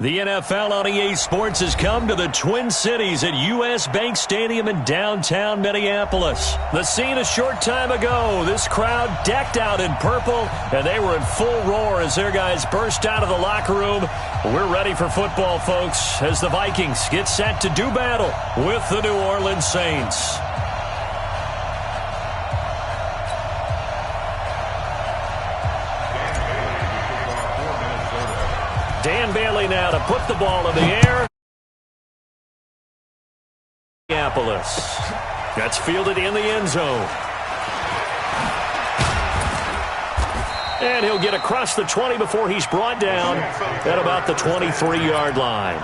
The NFL on EA Sports has come to the Twin Cities at U.S. Bank Stadium in downtown Minneapolis. The scene a short time ago, this crowd decked out in purple, and they were in full roar as their guys burst out of the locker room. We're ready for football, folks, as the Vikings get set to do battle with the New Orleans Saints. Dan Bailey now to put the ball in the air. Minneapolis. That's fielded in the end zone. And he'll get across the 20 before he's brought down at about the 23-yard line.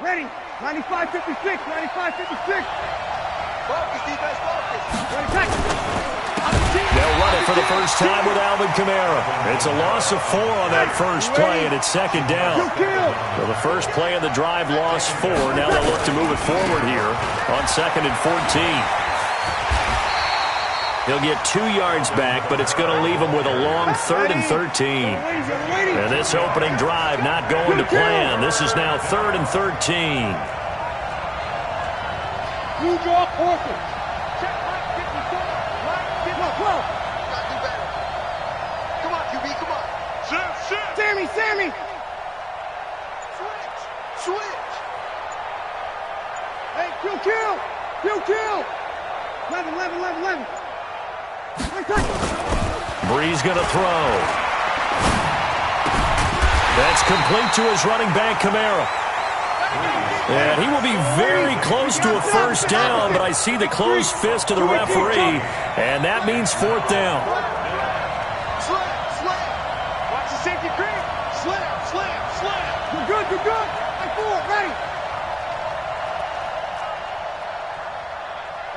Ready, 95-56, 95-56. Focus, defense, focus. Ready, check. They'll run it for the first time with Alvin Kamara. It's a loss of 4 on that first play, and it's second down. So the first play of the drive lost 4. Now they'll look to move it forward here on 2nd and 14. He'll get 2 yards back, but it's going to leave him with a long 3rd and 13. And this opening drive not going to plan. This is now 3rd and 13. You draw forces. Check right, get the ball. Right, get the ball. Gotta do better. Come on, QB, come on. Shift. Sammy. Switch. Hey, kill. 11. Breeze going to throw. That's complete to his running back, Kamara. And he will be very close to a first down, but I see the closed fist of the referee, and that means 4th down. Slam. Watch the safety green. Slam. You're good. I'm forward, ready.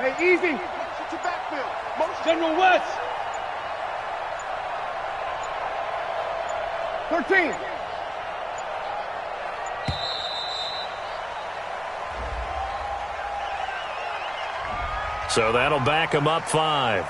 Hey, easy. Get your backfield. General West. 13. So that'll back him up 5.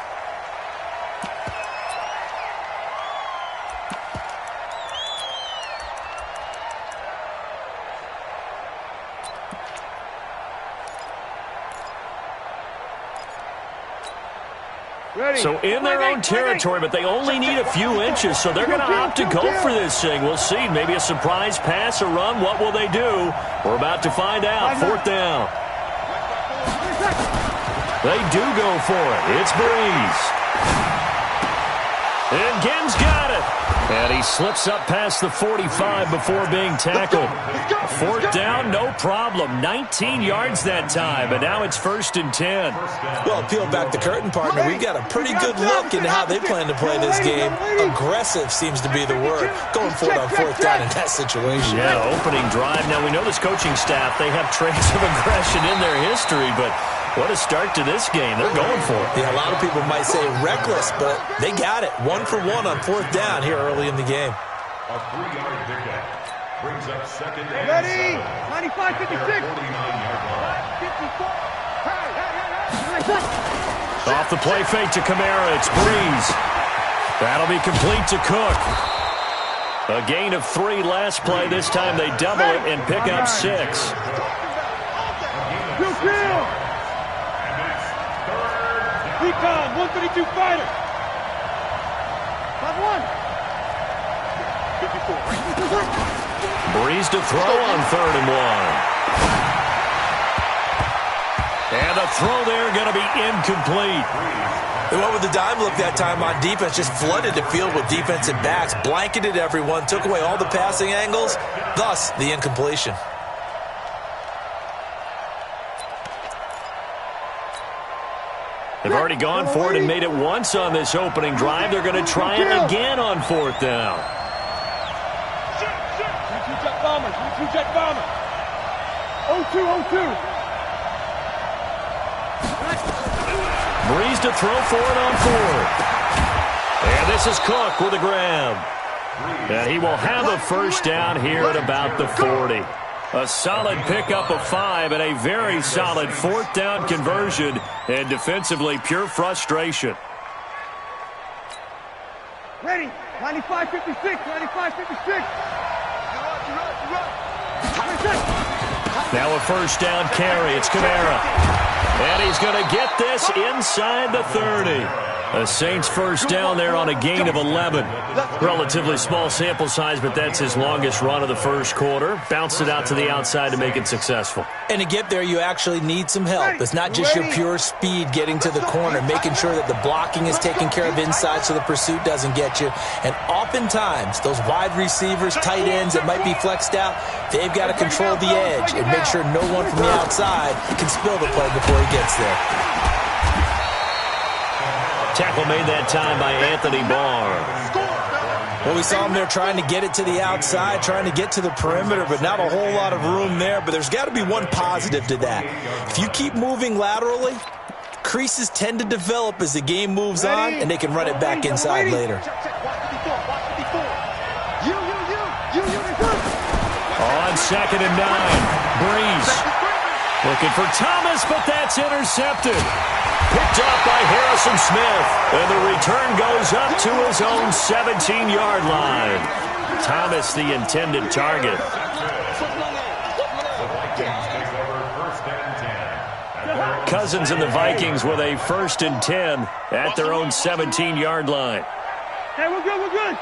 So in their own territory, but they only need a few inches, so they're going to opt to go for this thing. We'll see. Maybe a surprise pass or run. What will they do? We're about to find out. 4th down. They do go for it. It's Breeze. And Ginn's got it. And he slips up past the 45 before being tackled. 4th down, no problem. 19 yards that time, but now it's 1st and 10. Well, peel back the curtain, partner. We've got a pretty good look into how they plan to play this game. Aggressive seems to be the word. Going for it on 4th down in that situation. Yeah, opening drive. Now, we know this coaching staff, they have traits of aggression in their history, but what a start to this game. They're going for it. Yeah, a lot of people might say reckless, but they got it. 1 for 1 on 4th down here early in the game. A 3-yard pickup brings up 2nd and Ready? 7. 95-56. 49-yard line. 54. Off the play fake to Kamara. It's Breeze. That'll be complete to Cook. A gain of 3 last play. This time they double it and pick up 6. Recon, 132 fighter. 5-1. 54. Breeze to throw on 3rd and 1. And the throw there going to be incomplete. They went with the dime look that time on defense, just flooded the field with defensive backs, blanketed everyone, took away all the passing angles, thus the incompletion. They've already gone for it and made it once on this opening drive. They're going to try it again on 4th down. Jet bomber. 0-2. Breeze to throw for it on 4th. And this is Cook with a grab. And he will have a first down here at about the 40. A solid pickup of 5 and a very solid fourth down conversion, and defensively pure frustration. Ready, 95-56, 95-56. Now a first down carry. It's Kamara. And he's going to get this inside the 30. A Saints first down there on a gain of 11. Relatively small sample size, but that's his longest run of the first quarter. Bounced it out to the outside to make it successful. And to get there, you actually need some help. It's not just your pure speed getting to the corner, making sure that the blocking is taken care of inside so the pursuit doesn't get you. And oftentimes, those wide receivers, tight ends that might be flexed out, they've got to control the edge and make sure no one from the outside can spill the play before he gets there. Tackle made that time by Anthony Barr. Well, we saw him there trying to get it to the outside, trying to get to the perimeter, but not a whole lot of room there. But there's got to be one positive to that. If you keep moving laterally, creases tend to develop as the game moves on, and they can run it back inside later. On 2nd and 9, Breeze looking for Thomas, but that's intercepted. Picked up by Harrison Smith, and the return goes up to his own 17-yard line. Thomas, the intended target. Cousins and the Vikings with a 1st and 10 at their own 17-yard line. Hey, we're good, we're good.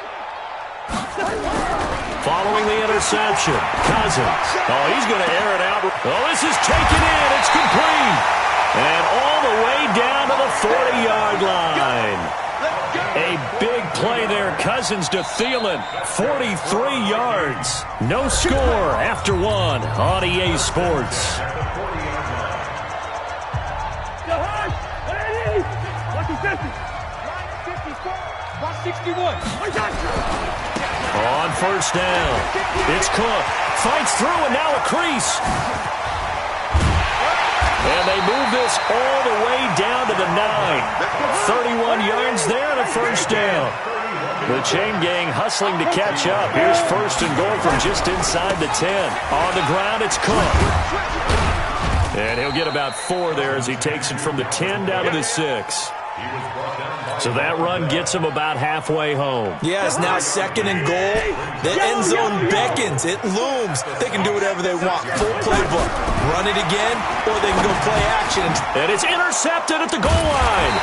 Following the interception, Cousins. Oh, he's going to air it out. Oh, this is taken in. It's complete. And all the way down to the 40-yard line. A big play there. Cousins to Thielen. 43 yards. No score after 1 on EA Sports. On 1st down, it's Cook. Fights through and now a crease. And they move this all the way down to the 9. 31 yards there and a 1st down. The chain gang hustling to catch up. Here's 1st and goal from just inside the 10. On the ground, it's Cook. And he'll get about 4 there as he takes it from the 10 down to the 6. So that run gets him about halfway home. Yeah, it's now 2nd and goal. The end zone beckons. It looms. They can do whatever they want. Full playbook. Run it again, or they can go play action. And it's intercepted at the goal line.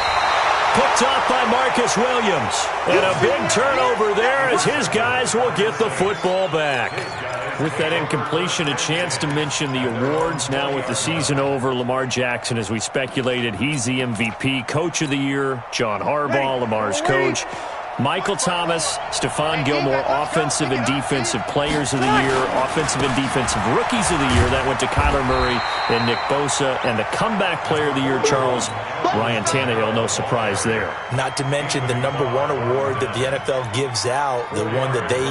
Picked up by Marcus Williams. And a big turnover there as his guys will get the football back. With that incompletion, a chance to mention the awards. Now with the season over, Lamar Jackson, as we speculated, he's the MVP, Coach of the Year. John Harbaugh, Lamar's coach. Michael Thomas, Stephon Gilmore, Offensive and Defensive Players of the Year, Offensive and Defensive Rookies of the Year. That went to Kyler Murray and Nick Bosa. And the Comeback Player of the Year, Charles, Ryan Tannehill, no surprise there. Not to mention the #1 award that the NFL gives out, the one that they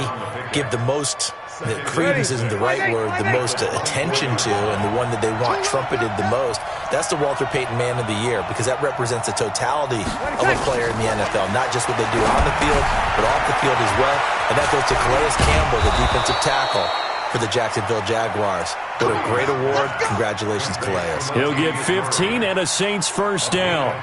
give the most, that credence isn't the right word, the most attention to, and the one that they want trumpeted the most. That's the Walter Payton Man of the Year, because that represents the totality of a player in the NFL, not just what they do on the field, but off the field as well. And that goes to Calais Campbell, the defensive tackle for the Jacksonville Jaguars. What a great award. Congratulations, Calais. He'll get 15 and a Saints 1st down.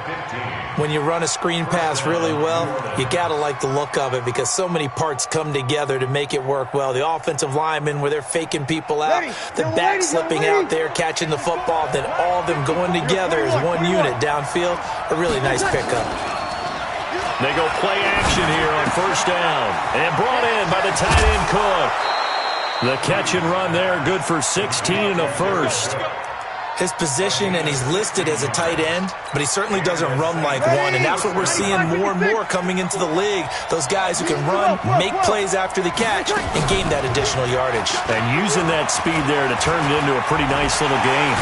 When you run a screen pass really well, you got to like the look of it because so many parts come together to make it work well. The offensive linemen, where they're faking people out, the back slipping out there, catching the football, then all of them going together as one unit downfield. A really nice pickup. They go play action here on 1st down. And brought in by the tight end Cook. The catch and run there, good for 16 and a 1st. His position, and he's listed as a tight end, but he certainly doesn't run like one, and that's what we're seeing more and more coming into the league. Those guys who can run, make plays after the catch, and gain that additional yardage. And using that speed there to turn it into a pretty nice little game.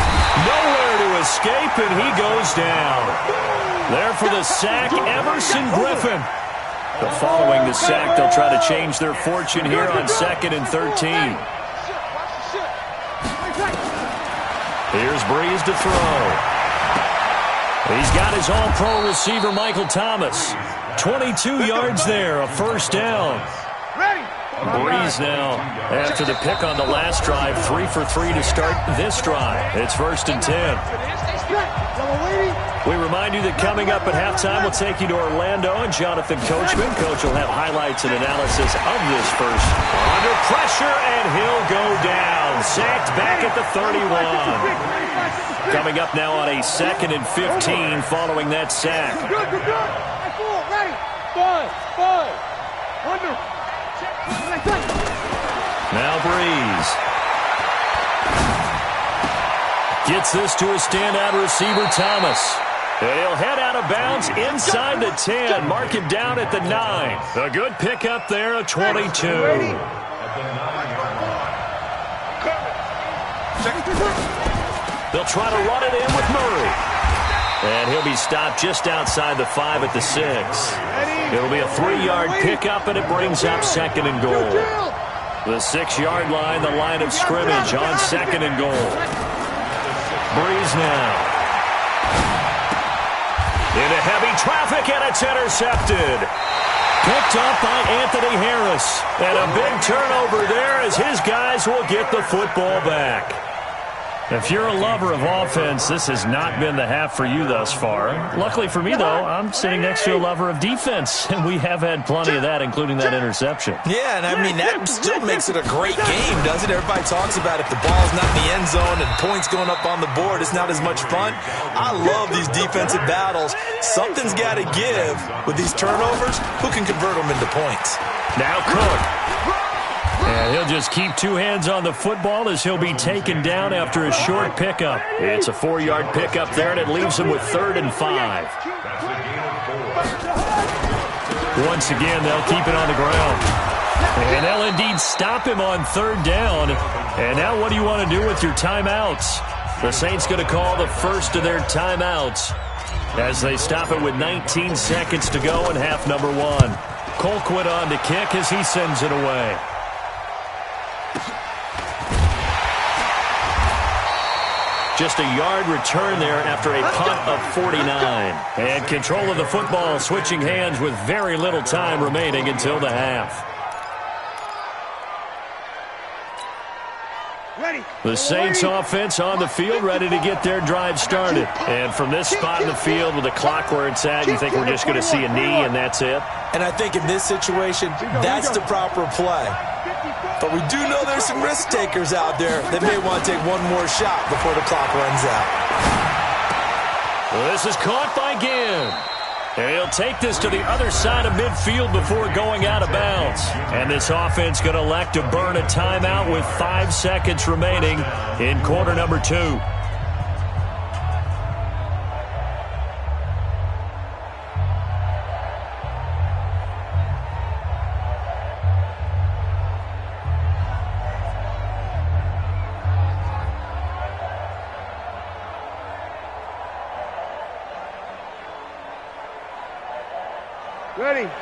Nowhere to escape, and he goes down. There for the sack, Everson Griffin. But following the sack, they'll try to change their fortune here on 2nd and 13. Here's Breeze to throw. He's got his all-pro receiver, Michael Thomas. 22 yards there, a 1st down. Breeze now, after the pick on the last drive, 3 for 3 to start this drive. It's 1st and 10. We remind you that coming up at halftime, we'll take you to Orlando and Jonathan Coachman. Coach will have highlights and analysis of this first. Under pressure, and he'll go down. Sacked back at the 31. Coming up now on a 2nd and 15 following that sack. Ready. 5. Under. Now Breeze. Gets this to a standout receiver, Thomas. And he'll head out of bounds inside the 10. Mark him down at the 9. A good pickup there, a 22. They'll try to run it in with Murray. And he'll be stopped just outside the 5 at the 6. It'll be a 3-yard pickup, and it brings up 2nd and goal. The 6-yard line, the line of scrimmage on 2nd and goal. Breeze now. Into heavy traffic, and it's intercepted. Picked up by Anthony Harris. And a big turnover there as his guys will get the football back. If you're a lover of offense, this has not been the half for you thus far. Luckily for me, though, I'm sitting next to a lover of defense, and we have had plenty of that, including that interception. Yeah, and I mean, that still makes it a great game, doesn't it? Everybody talks about if the ball's not in the end zone and points going up on the board, it's not as much fun. I love these defensive battles. Something's got to give with these turnovers. Who can convert them into points? Now Cook. And he'll just keep 2 hands on the football as he'll be taken down after a short pickup. It's a 4-yard pickup there, and it leaves him with 3rd and 5. Once again, they'll keep it on the ground. And they'll indeed stop him on 3rd down. And now what do you want to do with your timeouts? The Saints going to call the first of their timeouts as they stop it with 19 seconds to go in half number 1. Colquitt on to kick as he sends it away. Just a yard return there after a punt of 49. And control of the football switching hands with very little time remaining until the half. The Saints offense on the field ready to get their drive started. And from this spot in the field with the clock where it's at, you think we're just going to see a knee and that's it? And I think in this situation, that's the proper play. But we do know there's some risk takers out there that may want to take one more shot before the clock runs out. Well, this is caught by Ginn. And he'll take this to the other side of midfield before going out of bounds. And this offense going to elect to burn a timeout with 5 seconds remaining in quarter number 2.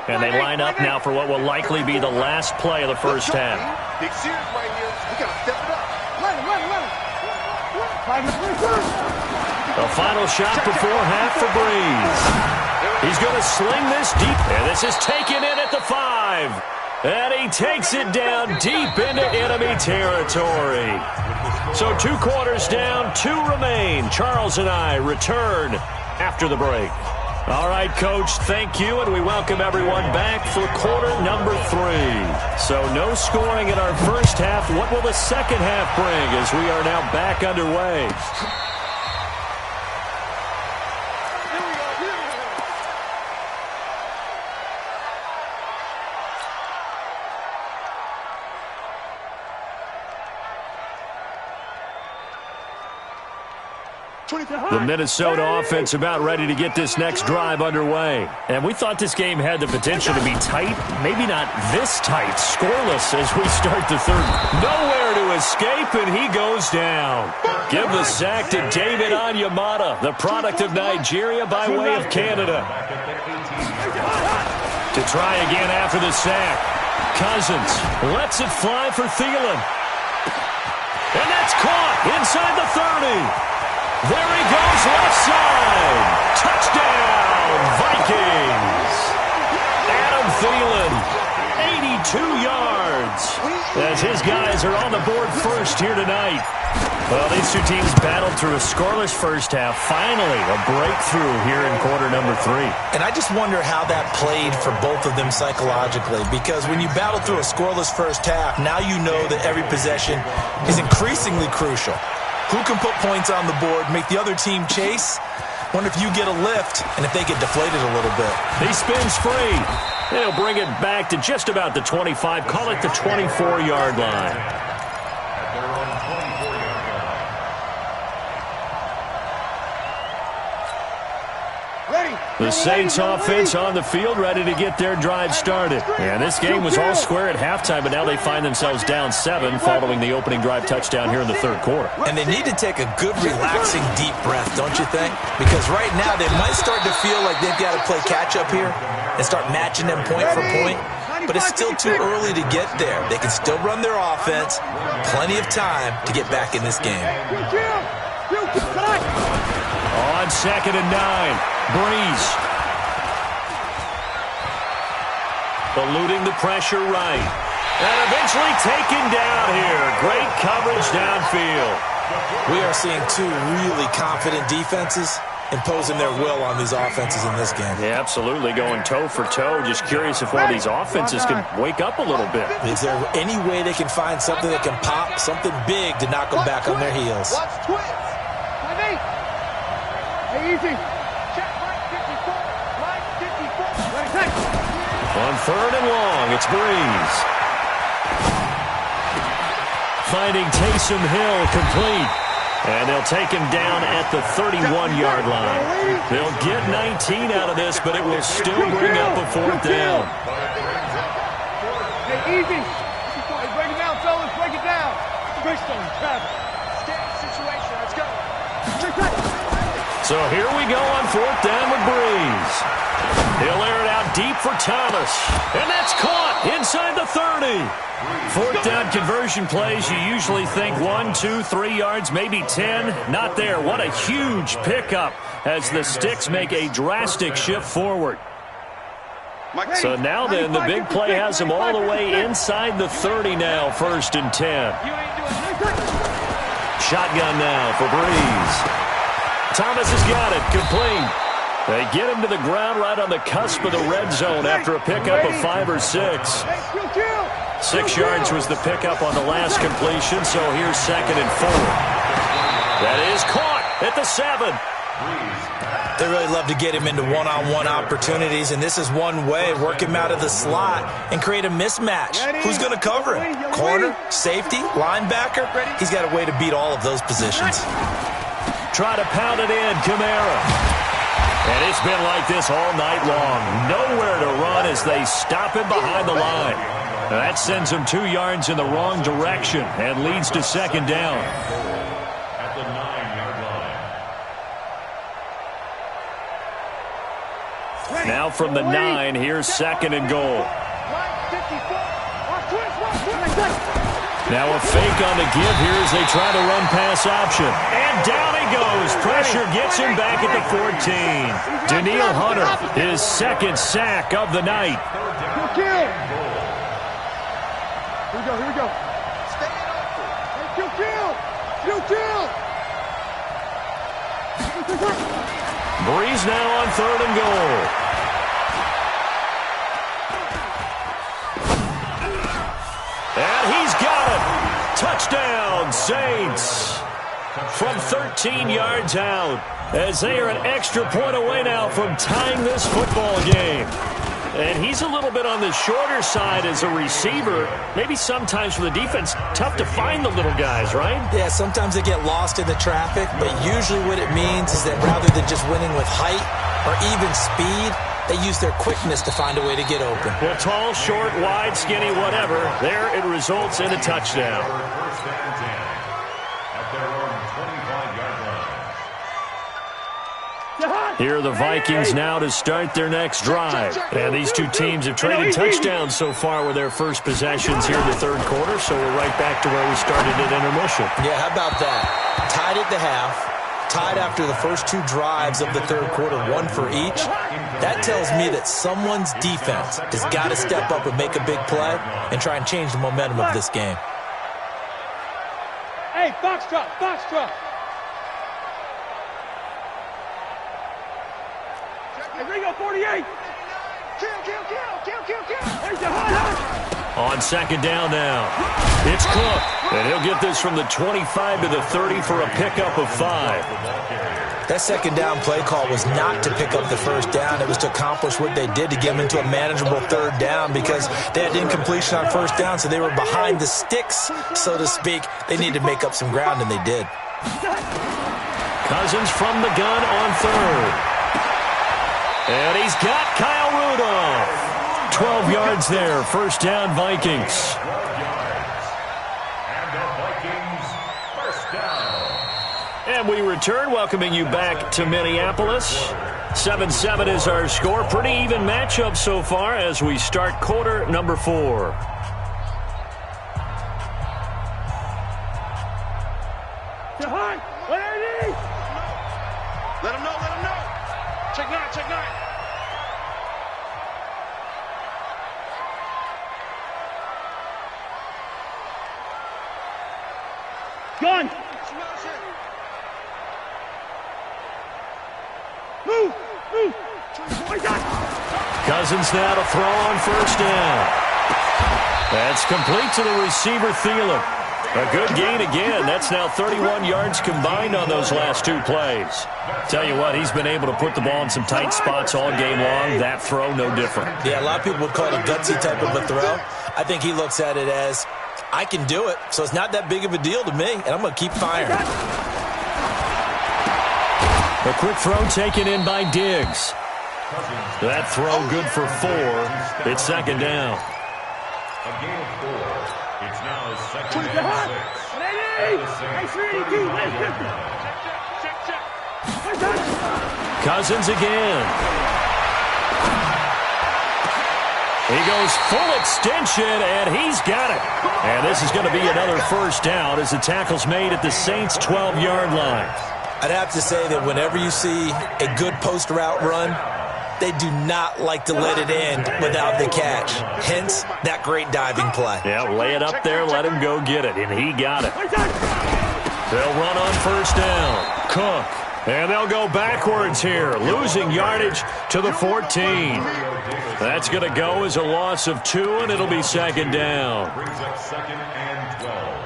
And they line up now for what will likely be the last play of the first half. Big series right here. We got to step it up. The final shot before half for Breeze. He's going to sling this deep. And this is taken in at the 5. And he takes it down deep into enemy territory. So 2 quarters down, 2 remain. Charles and I return after the break. All right, Coach, thank you, and we welcome everyone back for quarter number 3. So no scoring in our first half. What will the second half bring as we are now back underway? The Minnesota offense about ready to get this next drive underway. And we thought this game had the potential to be tight. Maybe not this tight, scoreless as we start the third. Nowhere to escape, and he goes down. Give the sack to David Onyemata, the product of Nigeria by way of Canada. To try again after the sack. Cousins lets it fly for Thielen. And that's caught inside the 30. There he goes, left side. Touchdown, Vikings. Adam Thielen, 82 yards. yards, as his guys are on the board first here tonight. Well, these two teams battled through a scoreless first half. Finally, a breakthrough here in quarter number 3. And I just wonder how that played for both of them psychologically, because when you battle through a scoreless first half, now you know that every possession is increasingly crucial. Who can put points on the board, make the other team chase? Wonder if you get a lift and if they get deflated a little bit. He spins free. They'll bring it back to just about the 25. Call it the 24-yard line. The Saints offense on the field, ready to get their drive started. And this game was all square at halftime, but now they find themselves down 7 following the opening drive touchdown here in the third quarter. And they need to take a good, relaxing, deep breath, don't you think? Because right now they might start to feel like they've got to play catch-up here and start matching them point for point. But it's still too early to get there. They can still run their offense. Plenty of time to get back in this game. On 2nd and 9, Breeze. Eluding the pressure right. And eventually taken down here. Great coverage downfield. We are seeing two really confident defenses imposing their will on these offenses in this game. Yeah, absolutely, going toe for toe. Just curious if one of these offenses can wake up a little bit. Is there any way they can find something that can pop, something big to knock them back on their heels? Watch twist. Hey, easy. Check line 54. Line 54. On 3rd and long, it's Breeze. Finding Taysom Hill complete. And they'll take him down at the 31-yard line. They'll get 19 out of this, but it will still bring up a 4th down. Hey, easy. Break it down, fellas. Break it down. Twist on Travis. Stand situation. Let's go. So here we go on 4th down with Breeze. He'll air it out deep for Thomas. And that's caught inside the 30. 4th down conversion plays, you usually think 1, 2, 3 yards, maybe 10. Not there. What a huge pickup as the Sticks make a drastic shift forward. So now then, the big play has them all the way inside the 30 now, 1st and 10. Shotgun now for Breeze. Thomas has got it, complete. They get him to the ground right on the cusp of the red zone after a pickup of 5 or 6. 6 yards was the pickup on the last completion, so here's 2nd and 4. That is caught at the 7. They really love to get him into one-on-one opportunities, and this is one way. Work him out of the slot and create a mismatch. Who's going to cover him? Corner, safety, linebacker? He's got a way to beat all of those positions. Try to pound it in, Kamara. And it's been like this all night long. Nowhere to run as they stop him behind the line. That sends him 2 yards in the wrong direction and leads to 2nd down. At the 9-yard line. Now from the 9, here's 2nd and goal. Now a fake on the give here as they try to run pass option. And down he goes. Pressure gets him back at the 14. Daniil Hunter, his 2nd sack of the night. Here we go. Stay open. Kill. Breeze now on 3rd and goal. And he's got it. Touchdown, Saints. From 13 yards out, as they are an extra point away now from tying this football game. And he's a little bit on the shorter side as a receiver. Maybe sometimes for the defense, tough to find the little guys, right? Yeah, sometimes they get lost in the traffic, but usually what it means is that rather than just winning with height or even speed, they use their quickness to find a way to get open. Well, tall, short, wide, skinny, whatever. There it results in a touchdown. First down and 10 at their own 25-yard line. Here are the Vikings now to start their next drive. And these two teams have traded touchdowns so far with their first possessions here in the third quarter, so we're right back to where we started at intermission. Yeah, how about that? Tied at the half. tied after the first 2 drives of the third quarter, 1 for each. That tells me that someone's defense has got to step up and make a big play and try and change the momentum of this game. Hey, foxtrot, foxtrot. Hey, Ringo, 48. Kill. There's the hot. On second down now, it's Cook, and he'll get this from the 25 to the 30 for a pickup of 5. That second down play call was not to pick up the first down. It was to accomplish what they did, to get them into a manageable third down, because they had incompletion on first down, so they were behind the sticks, so to speak. They needed to make up some ground, and they did. Cousins from the gun on third. And he's got Kyle Rudolph. 12 yards there, first down Vikings. And the Vikings, first down. And we return, welcoming you back to Minneapolis. 7-7 is our score. Pretty even matchup so far as we start quarter number 4. Let him know. Check 9. Gun! Move! Cousins now to throw on first down. That's complete to the receiver, Thielen. A good gain again. That's now 31 yards combined on those last 2 plays. Tell you what, he's been able to put the ball in some tight spots all game long. That throw, no different. Yeah, a lot of people would call it a gutsy type of a throw. I think he looks at it as, I can do it, so it's not that big of a deal to me, and I'm going to keep firing. A quick throw taken in by Diggs. That throw good for 4. It's second down. A gain of 4. It's now second and 6. Cousins again. He goes full extension, and he's got it. And this is going to be another first down as the tackle's made at the Saints' 12-yard line. I'd have to say that whenever you see a good post route run, they do not like to let it end without the catch. Hence, that great diving play. Yeah, lay it up there, let him go get it, and he got it. They'll run on first down. Cook. And they'll go backwards here, losing yardage to the 14. That's going to go as a loss of 2, and it'll be second down. Brings up second and 12.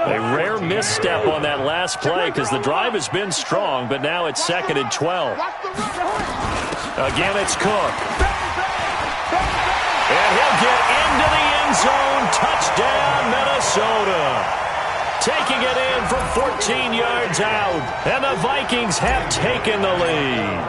A rare misstep on that last play because the drive has been strong, but now it's second and 12. Again, it's Cook. And he'll get into the end zone. Touchdown, Minnesota. Taking it in from 14 yards out. And the Vikings have taken the lead.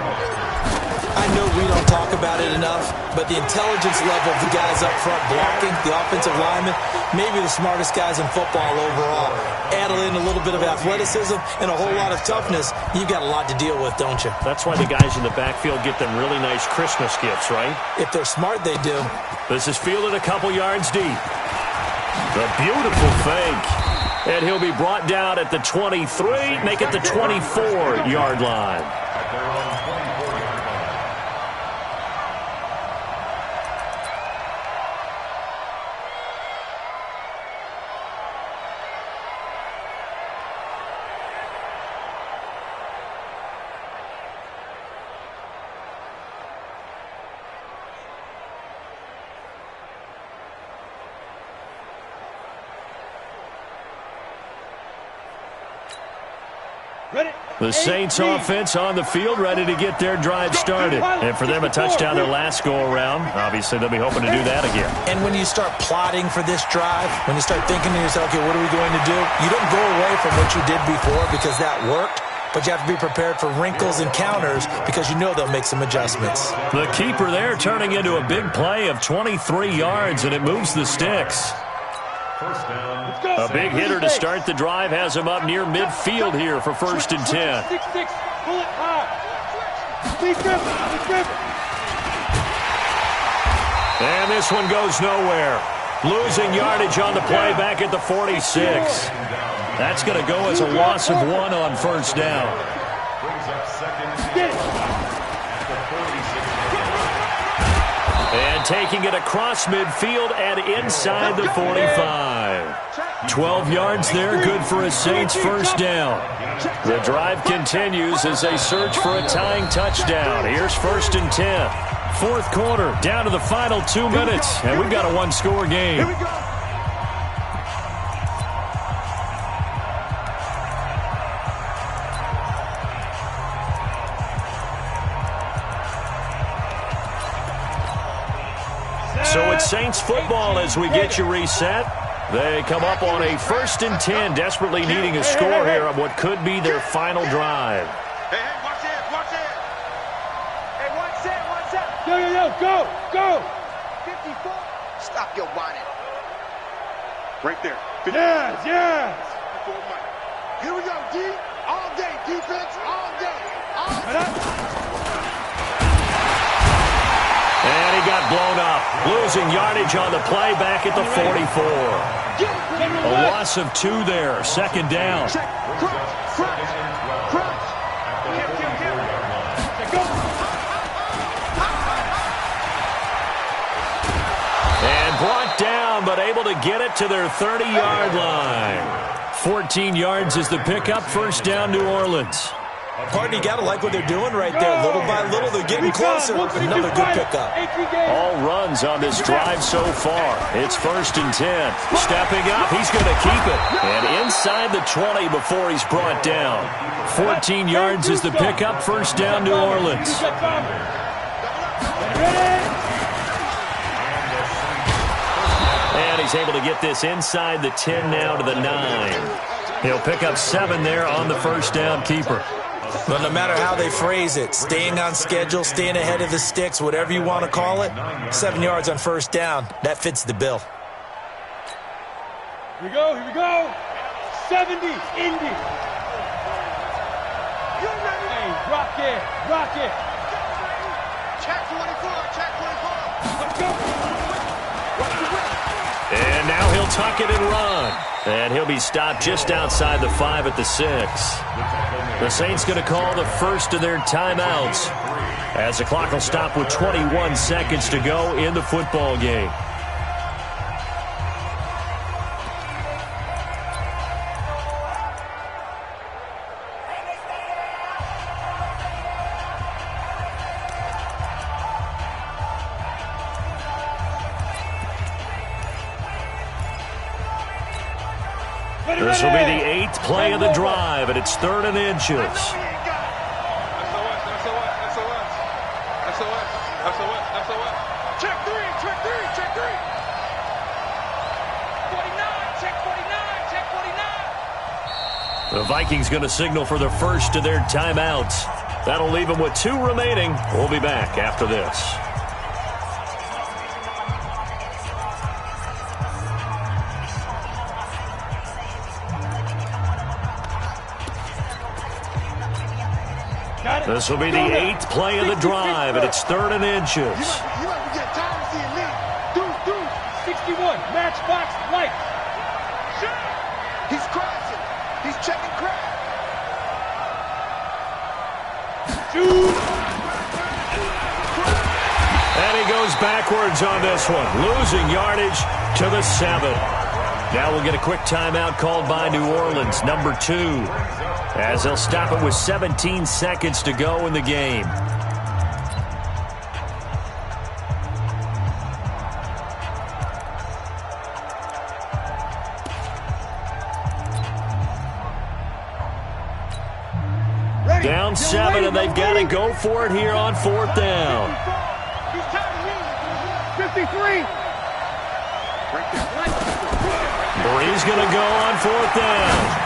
I know we don't talk about it enough, but the intelligence level of the guys up front blocking, the offensive linemen, maybe the smartest guys in football overall. Add in a little bit of athleticism and a whole lot of toughness, you've got a lot to deal with, don't you? That's why the guys in the backfield get them really nice Christmas gifts, right? If they're smart, they do. This is fielded a couple yards deep. The beautiful fake. And he'll be brought down at the 23, make it the 24-yard line. The Saints offense on the field, ready to get their drive started. And for them, a touchdown their last go-around. Obviously, they'll be hoping to do that again. And when you start plotting for this drive, when you start thinking to yourself, okay, what are we going to do? You don't go away from what you did before because that worked, but you have to be prepared for wrinkles and counters because you know they'll make some adjustments. The keeper there turning into a big play of 23 yards, and it moves the sticks. First down. A big hitter to start the drive has him up near midfield here for first and 10. 6-6. Pull it high. Please grip it. And this one goes nowhere. Losing yardage on the play back at the 46. That's going to go as a loss of 1 on first down. Brings up second at the 46. And taking it across midfield and inside the 45. 12 yards there, good for a Saints first down. The drive continues as they search for a tying touchdown. Here's 1st and 10. Fourth quarter, down to the final 2 minutes, and we've got a one-score game. Here we go. So it's Saints football as we get you reset. They come up on a 1st and 10, desperately needing a score here on what could be their final drive. Hey, watch it, watch it. Hey, watch it, watch it. Yo, go. 54. Stop your whining. Right there. Yes. Here we go, D. All day, defense, all day. And he got blown up, losing yardage on the play back at the 44. A loss of 2 there, 2nd down. And brought down, but able to get it to their 30-yard line. 14 yards is the pickup, 1st down, New Orleans. Partner, you got to like what they're doing right there. Little by little, they're getting closer. Another good pickup. All runs on this drive so far. It's 1st and 10. Stepping up, he's going to keep it. And inside the 20 before he's brought down. 14 yards is the pickup, 1st down, New Orleans. And he's able to get this inside the 10 now to the 9. He'll pick up 7 there on the 1st down keeper. But no matter how they phrase it, staying on schedule, staying ahead of the sticks, whatever you want to call it, 7 yards on 1st down, that fits the bill. Here we go. 70, Indy. Hey, rock it. Check 24. Let's go. And now he'll tuck it and run. And he'll be stopped just outside the 5 at the 6. The Saints going to call the first of their timeouts as the clock will stop with 21 seconds to go in the football game. This will be the 8th play of the drive, and it's 3rd and inches. SOS. Check 3. 49, check 49. The Vikings going to signal for the first of their timeouts. That'll leave them with 2 remaining. We'll be back after this. This will be the 8th play of the drive, and it's 3rd and inches. You ever get tired of seeing me? Dude, 61, matchbox light. He's crashing. He's checking crash. Shoot. And he goes backwards on this one, losing yardage to the 7. Now we'll get a quick timeout called by New Orleans, number 2. As they'll stop it with 17 seconds to go in the game. Down 7, and they've got to go for it here on 4th down. 53. Bree's going to go on 4th down.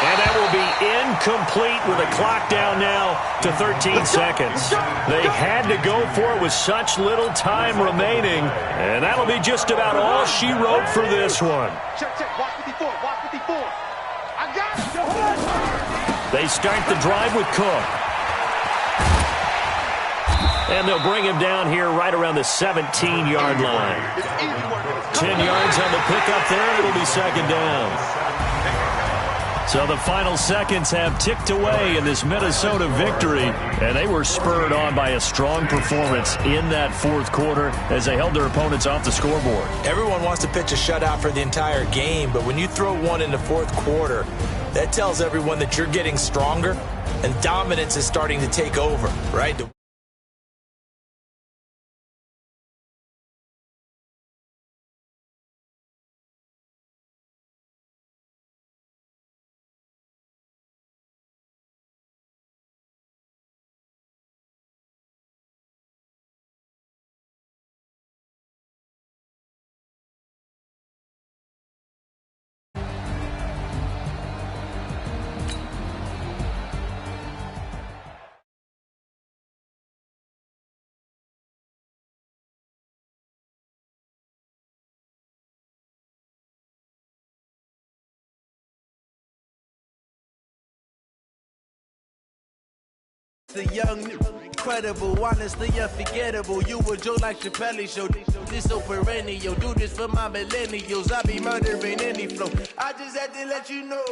And that will be incomplete with a clock down now to 13 seconds. They had to go for it with such little time remaining, and that'll be just about all she wrote for this one. Check. Watch 54. I got it. They start the drive with Cook. And they'll bring him down here right around the 17-yard line. 10 yards on the pickup there, and it'll be second down. So the final seconds have ticked away in this Minnesota victory, and they were spurred on by a strong performance in that fourth quarter as they held their opponents off the scoreboard. Everyone wants to pitch a shutout for the entire game, but when you throw one in the fourth quarter, that tells everyone that you're getting stronger and dominance is starting to take over, right? The young, incredible, honestly unforgettable. You a joke like Chappelle show. This so perennial. Do this for my millennials. I be murdering any flow. I just had to let you know.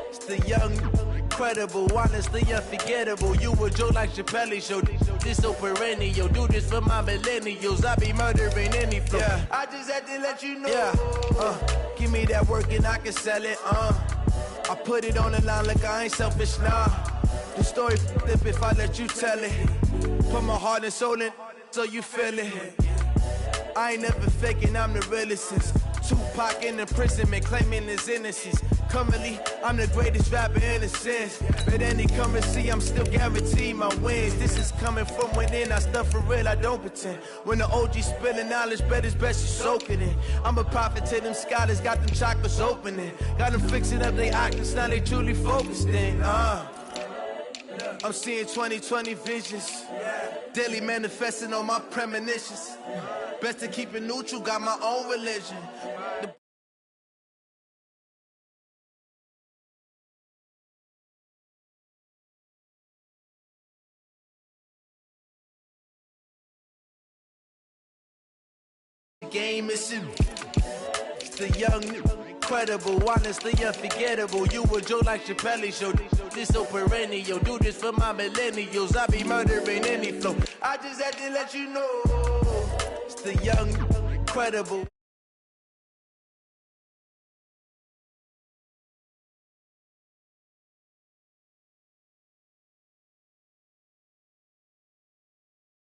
It's the young, incredible, honestly unforgettable. You a joke like Chappelle show. This so perennial. Do this for my millennials. I be murdering any flow. Yeah. I just had to let you know. Yeah. Give me that work and I can sell it. I put it on the line like I ain't selfish, nah. The story flip if I let you tell it. Put my heart and soul in so you feel it. I ain't never faking, I'm the realest since Tupac in imprisonment, claiming his innocence. Currently, I'm the greatest rapper in a sense. But any currency, I'm still guaranteed my wins. This is coming from within, I stuff for real, I don't pretend. When the OG spilling knowledge, bet it's best you soak it in. I'm a prophet to them scholars, got them chakras opening. Got them fixing up they octaves, now they truly focused in. I'm seeing 2020 visions. Daily manifesting on my premonitions. Best to keep it neutral, got my own religion. The game is in. It's the young, incredible, honestly unforgettable. You a joke like Chappelle show. This so perennial. Do this for my millennials. I be murdering any flow. I just had to let you know. It's the young, incredible.